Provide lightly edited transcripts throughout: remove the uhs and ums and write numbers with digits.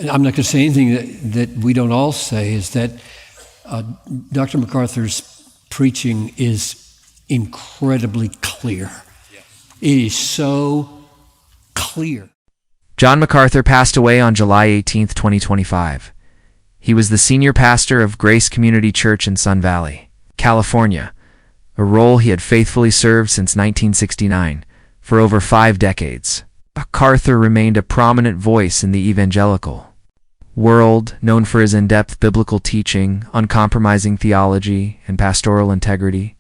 I'm not going to say anything that we don't all say, is that Dr. MacArthur's preaching is incredibly clear. It is so clear. John MacArthur passed away on July 18, 2025. He was the senior pastor of Grace Community Church in Sun Valley, California, a role he had faithfully served since 1969, for over 5 decades. MacArthur remained a prominent voice in the evangelical world, known for his in-depth biblical teaching, uncompromising theology, and pastoral integrity.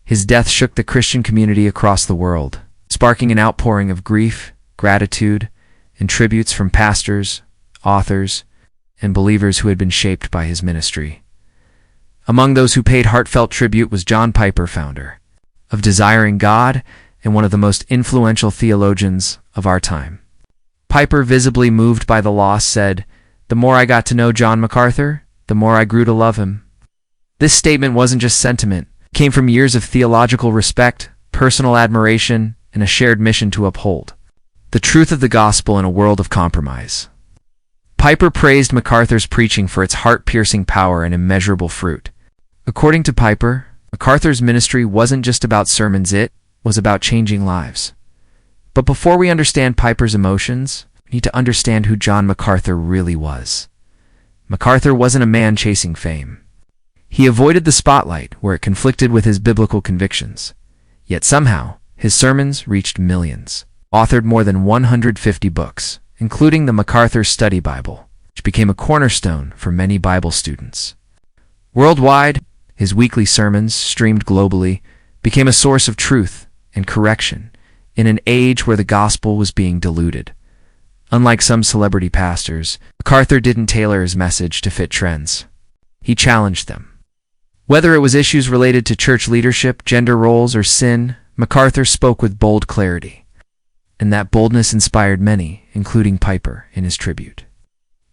His death shook the Christian community across the world, sparking an outpouring of grief, gratitude, and tributes from pastors, authors, and believers who had been shaped by his ministry. Among those who paid heartfelt tribute was John Piper, founder of Desiring God and one of the most influential theologians of our time. Piper, visibly moved by the loss, said, "The more I got to know John MacArthur, the more I grew to love him." This statement wasn't just sentiment. It came from years of theological respect, personal admiration, and a shared mission to uphold the truth of the gospel in a world of compromise. Piper praised MacArthur's preaching for its heart-piercing power and immeasurable fruit. According to Piper, MacArthur's ministry wasn't just about sermons, it was about changing lives. But before we understand Piper's emotions, we need to understand who John MacArthur really was. MacArthur wasn't a man chasing fame. He avoided the spotlight where it conflicted with his biblical convictions. Yet somehow, his sermons reached millions. Authored more than 150 books, including the MacArthur Study Bible, which became a cornerstone for many Bible students. Worldwide, his weekly sermons, streamed globally, became a source of truth and correction in an age where the gospel was being diluted. Unlike some celebrity pastors, MacArthur didn't tailor his message to fit trends. He challenged them. Whether it was issues related to church leadership, gender roles, or sin, MacArthur spoke with bold clarity. And that boldness inspired many, including Piper, in his tribute.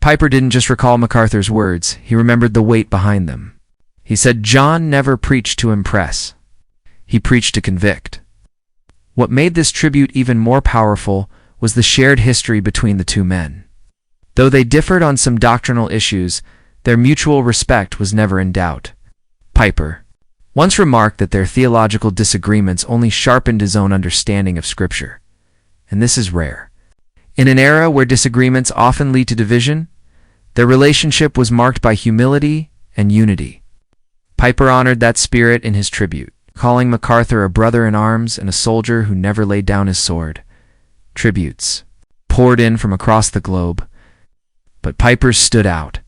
Piper didn't just recall MacArthur's words, he remembered the weight behind them. He said, "John never preached to impress. He preached to convict." What made this tribute even more powerful was the shared history between the two men. Though they differed on some doctrinal issues, their mutual respect was never in doubt. Piper once remarked that their theological disagreements only sharpened his own understanding of Scripture. And this is rare. In an era where disagreements often lead to division, their relationship was marked by humility and unity. Piper honored that spirit in his tribute, calling MacArthur a brother in arms and a soldier who never laid down his sword. Tributes poured in from across the globe, but Piper's stood out.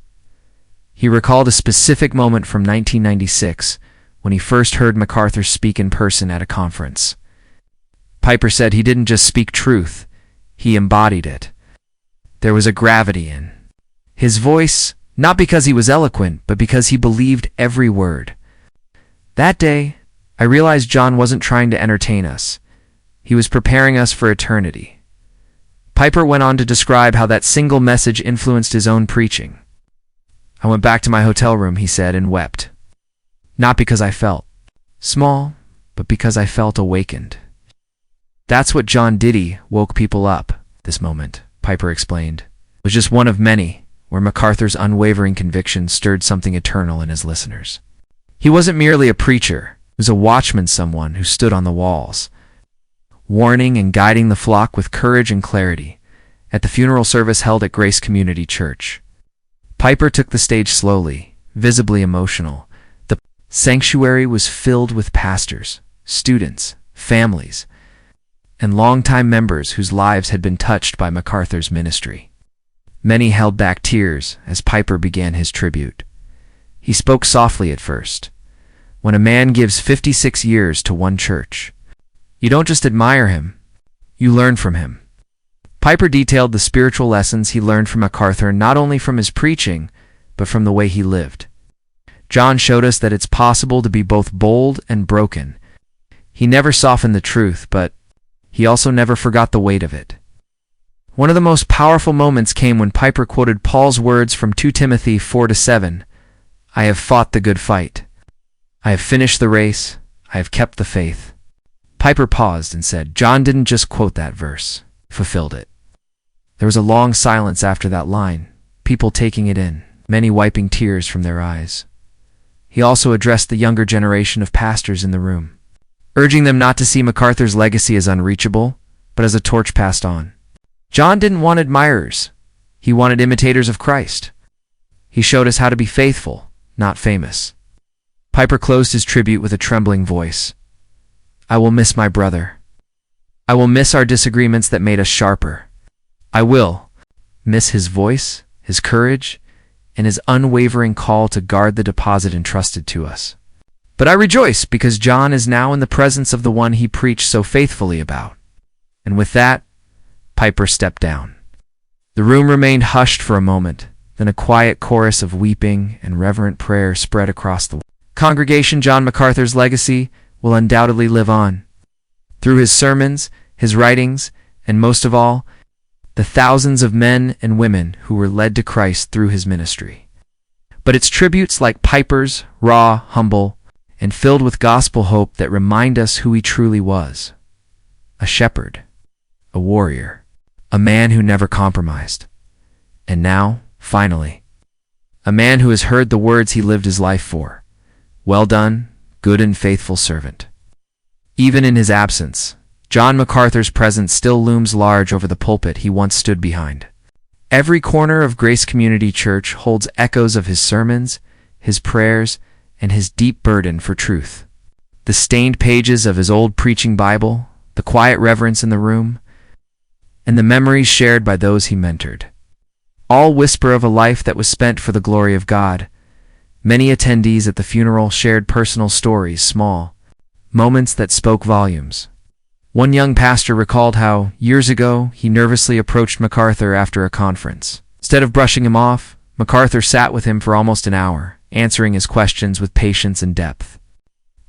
He recalled a specific moment from 1996 when he first heard MacArthur speak in person at a conference. Piper said he didn't just speak truth, he embodied it. There was a gravity in his voice, not because he was eloquent, but because he believed every word. That day, I realized John wasn't trying to entertain us. He was preparing us for eternity. Piper went on to describe how that single message influenced his own preaching. "I went back to my hotel room," he said, "and wept. Not because I felt small, but because I felt awakened." That's what John did. Woke people up. This moment, Piper explained, was just one of many where MacArthur's unwavering conviction stirred something eternal in his listeners. He wasn't merely a preacher. He was a watchman, someone who stood on the walls, warning and guiding the flock with courage and clarity. At the funeral service held at Grace Community Church, Piper took the stage slowly, visibly emotional. The sanctuary was filled with pastors, students, families, and longtime members whose lives had been touched by MacArthur's ministry. Many held back tears as Piper began his tribute. He spoke softly at first. When a man gives 56 years to one church, you don't just admire him, you learn from him. Piper detailed the spiritual lessons he learned from MacArthur, not only from his preaching, but from the way he lived. John showed us that it's possible to be both bold and broken. He never softened the truth, but he also never forgot the weight of it. One of the most powerful moments came when Piper quoted Paul's words from 2 Timothy 4-7, "I have fought the good fight. I have finished the race. I have kept the faith." Piper paused and said, John didn't just quote that verse, he fulfilled it. There was a long silence after that line, people taking it in, many wiping tears from their eyes. He also addressed the younger generation of pastors in the room, urging them not to see MacArthur's legacy as unreachable, but as a torch passed on. John didn't want admirers. He wanted imitators of Christ. He showed us how to be faithful, not famous. Piper closed his tribute with a trembling voice. I will miss my brother. I will miss our disagreements that made us sharper. I will miss his voice, his courage, and his unwavering call to guard the deposit entrusted to us. But I rejoice because John is now in the presence of the one he preached so faithfully about. And with that, Piper stepped down. The room remained hushed for a moment, then a quiet chorus of weeping and reverent prayer spread across the congregation. John MacArthur's legacy will undoubtedly live on. Through his sermons, his writings, and most of all, the thousands of men and women who were led to Christ through his ministry. But it's tributes like Piper's, raw, humble, and filled with gospel hope that remind us who he truly was. A shepherd, a warrior, a man who never compromised. And now, finally, a man who has heard the words he lived his life for. Well done, good and faithful servant. Even in his absence, John MacArthur's presence still looms large over the pulpit he once stood behind. Every corner of Grace Community Church holds echoes of his sermons, his prayers, and his deep burden for truth. The stained pages of his old preaching Bible, the quiet reverence in the room, and the memories shared by those he mentored. All whisper of a life that was spent for the glory of God. Many attendees at the funeral shared personal stories, small moments that spoke volumes. One young pastor recalled how, years ago, he nervously approached MacArthur after a conference. Instead of brushing him off, MacArthur sat with him for almost an hour, answering his questions with patience and depth.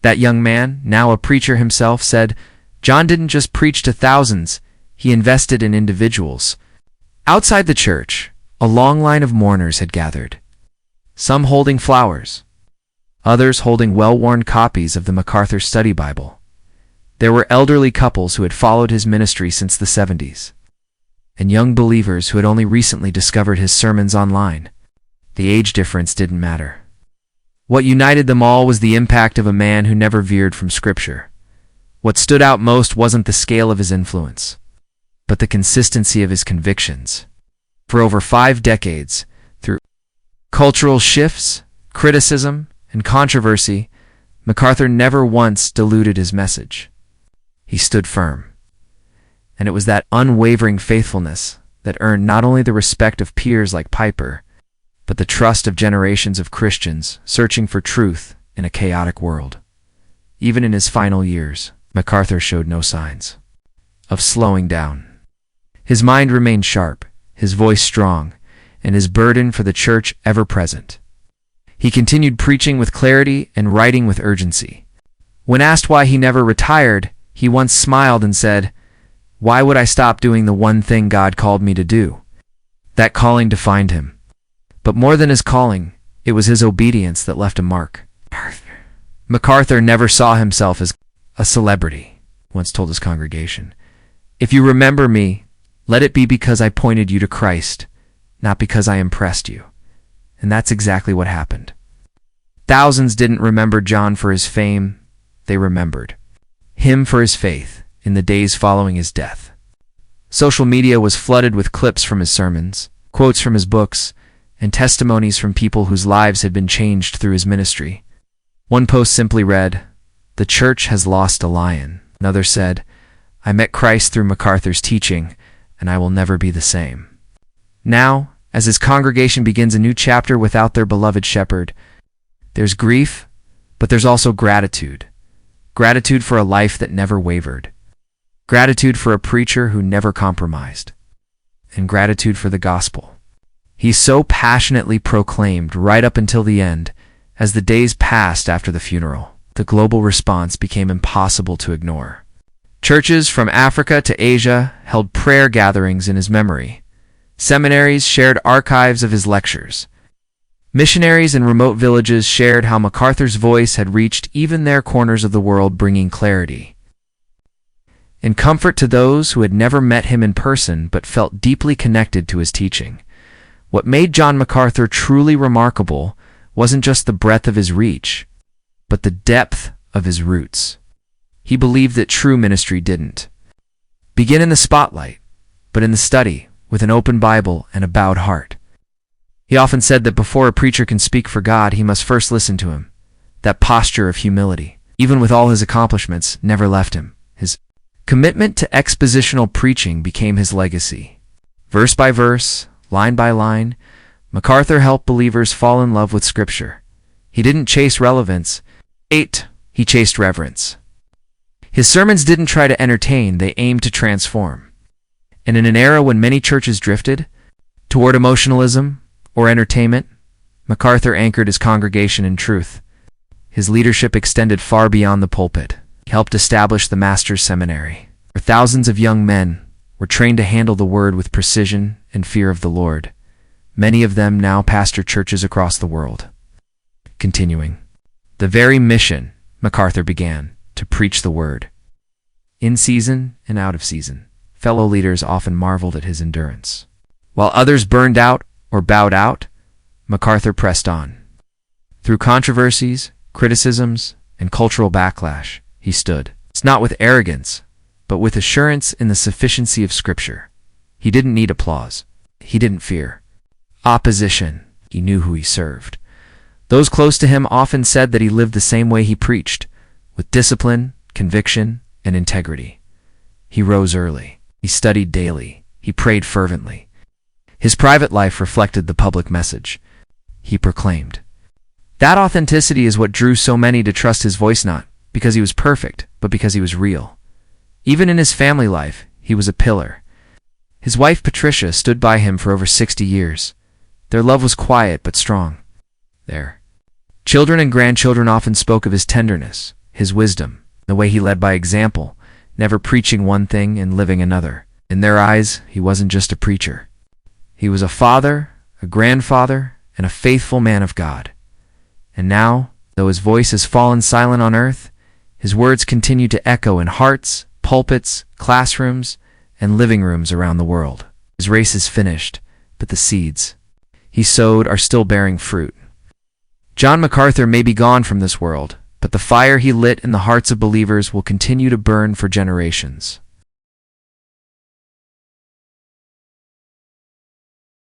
That young man, now a preacher himself, said, John didn't just preach to thousands, he invested in individuals. Outside the church, a long line of mourners had gathered, some holding flowers, others holding well-worn copies of the MacArthur Study Bible. There were elderly couples who had followed his ministry since the 70s, and young believers who had only recently discovered his sermons online. The age difference didn't matter. What united them all was the impact of a man who never veered from Scripture. What stood out most wasn't the scale of his influence, but the consistency of his convictions. For over 5 decades, through cultural shifts, criticism, and controversy, MacArthur never once diluted his message. He stood firm. And it was that unwavering faithfulness that earned not only the respect of peers like Piper, but the trust of generations of Christians searching for truth in a chaotic world. Even in his final years, MacArthur showed no signs of slowing down. His mind remained sharp, his voice strong, and his burden for the church ever present. He continued preaching with clarity and writing with urgency. When asked why he never retired, he once smiled and said, "Why would I stop doing the one thing God called me to do?" That calling defined him. But more than his calling, it was his obedience that left a mark. MacArthur never saw himself as a celebrity, once told his congregation. "If you remember me, let it be because I pointed you to Christ, not because I impressed you." And that's exactly what happened. Thousands didn't remember John for his fame, they remembered him for his faith in the days following his death. Social media was flooded with clips from his sermons, quotes from his books, and testimonies from people whose lives had been changed through his ministry. One post simply read, "The church has lost a lion." Another said, "I met Christ through MacArthur's teaching, and I will never be the same." Now, as his congregation begins a new chapter without their beloved shepherd, there's grief, but there's also gratitude. Gratitude for a life that never wavered. Gratitude for a preacher who never compromised. And gratitude for the gospel he so passionately proclaimed right up until the end. As the days passed after the funeral, the global response became impossible to ignore. Churches from Africa to Asia held prayer gatherings in his memory. Seminaries shared archives of his lectures. Missionaries in remote villages shared how MacArthur's voice had reached even their corners of the world, bringing clarity and comfort to those who had never met him in person but felt deeply connected to his teaching. What made John MacArthur truly remarkable wasn't just the breadth of his reach, but the depth of his roots. He believed that true ministry didn't begin in the spotlight, but in the study, with an open Bible and a bowed heart. He often said that before a preacher can speak for God, he must first listen to him. That posture of humility, even with all his accomplishments, never left him. His commitment to expositional preaching became his legacy. Verse by verse, line by line, MacArthur helped believers fall in love with Scripture. He didn't chase relevance. He chased reverence. His sermons didn't try to entertain, they aimed to transform. And in an era when many churches drifted toward emotionalism or entertainment, MacArthur anchored his congregation in truth. His leadership extended far beyond the pulpit. He helped establish the Master's Seminary, where thousands of young men were trained to handle the Word with precision and fear of the Lord. Many of them now pastor churches across the world. Continuing, the very mission MacArthur began, to preach the Word. In season and out of season, fellow leaders often marveled at his endurance. While others burned out or bowed out, MacArthur pressed on. Through controversies, criticisms, and cultural backlash, he stood. It's not with arrogance, but with assurance in the sufficiency of Scripture. He didn't need applause. He didn't fear opposition. He knew who he served. Those close to him often said that he lived the same way he preached, with discipline, conviction, and integrity. He rose early. He studied daily. He prayed fervently. His private life reflected the public message he proclaimed. That authenticity is what drew so many to trust his voice, not because he was perfect, but because he was real. Even in his family life, he was a pillar. His wife Patricia stood by him for over 60 years. Their love was quiet but strong. Their children and grandchildren often spoke of his tenderness, his wisdom, the way he led by example, never preaching one thing and living another. In their eyes, he wasn't just a preacher. He was a father, a grandfather, and a faithful man of God. And now, though his voice has fallen silent on earth, his words continue to echo in hearts, pulpits, classrooms, and living rooms around the world. His race is finished, but the seeds he sowed are still bearing fruit. John MacArthur may be gone from this world, but the fire he lit in the hearts of believers will continue to burn for generations.